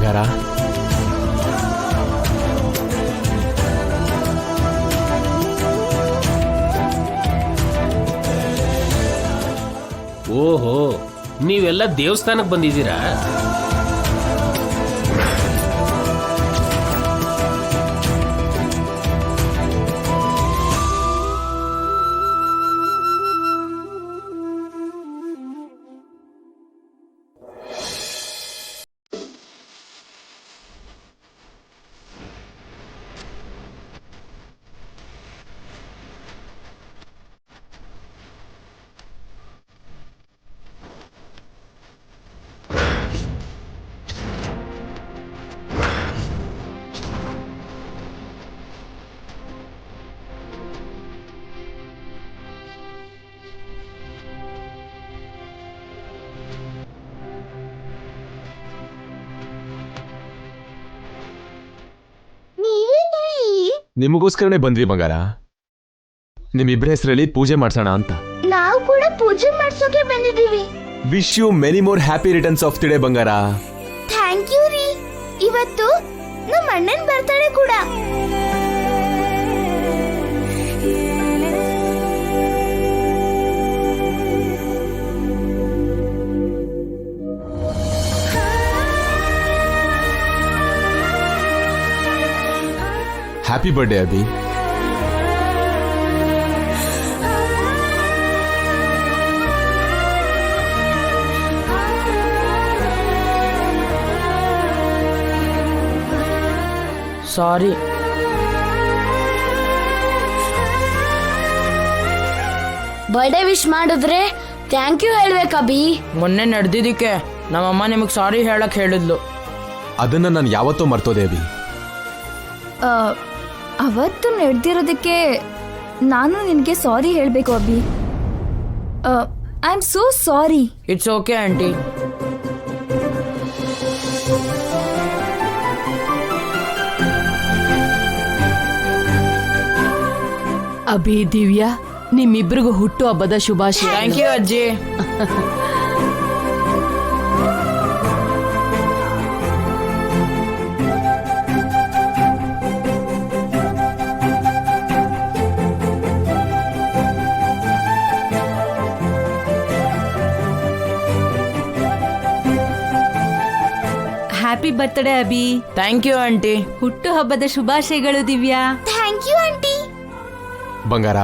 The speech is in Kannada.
ಬಂಗಾರ. ಓಹೋ, ನೀವೆಲ್ಲ ದೇವಸ್ಥಾನಕ್ಕೆ ಬಂದಿದ್ದೀರಾ? ನಿಮಗೋಸ್ಕರನೇ ಬಂದ್ವಿ ಬಂಗಾರ. ನಿಮ್ಮಿಬ್ಬರ ಹೆಸರಲ್ಲಿ ಪೂಜೆ ಮಾಡ್ಸೋಣ ಅಂತ. ನಾವು ಕೂಡ ಪೂಜೆ ಮಾಡ್ಸೋಕೆ ಬಂದಿದ್ದೀವಿ. Wish you many more happy returns of the day ಬಂಗಾರ. ಥ್ಯಾಂಕ್ ಯು ರೀ. ಇವತ್ತು ನಮ್ಮ ಅಣ್ಣನ್ ಬರ್ತಡೇ ಕೂಡ. Happy birthday Abhi. Sorry. Birthday wish ಮಾಡಿದ್ರೆ ಥ್ಯಾಂಕ್ ಯು ಹೇಳ್ಬೇಕಬ್ಬಿ. ಮೊನ್ನೆ ನಡೆದಿದ್ದಕ್ಕೆ ನಮ್ಮಮ್ಮ ನಿಮಗೆ ಸಾರಿ ಹೇಳಕ್ ಹೇಳಿದ್ಲು. ಅದನ್ನ ನಾನು ಯಾವತ್ತೂ ಮರ್ತೋದೆ ಅಭಿ. ಅವತ್ತು ನಡೆದಿರೋದಕ್ಕೆ ನಾನು ನಿನಗೆ ಸಾರಿ ಹೇಳಬೇಕು Abhi. I am so sorry. It's okay aunty. Abhi, Divya, ನಿಮ್ಮಿಬ್ರಿಗೂ ಹುಟ್ಟು ಹಬ್ಬದ ಶುಭಾಶಯ. ಥ್ಯಾಂಕ್ ಯು ಅಜ್ಜಿ. Happy birthday Abhi. Thank you aunty. ಹುಟ್ಟು ಹಬ್ಬದ ಶುಭಾಶಯಗಳು ದಿವ್ಯಾ. Thank you aunty. ಬಂಗಾರ,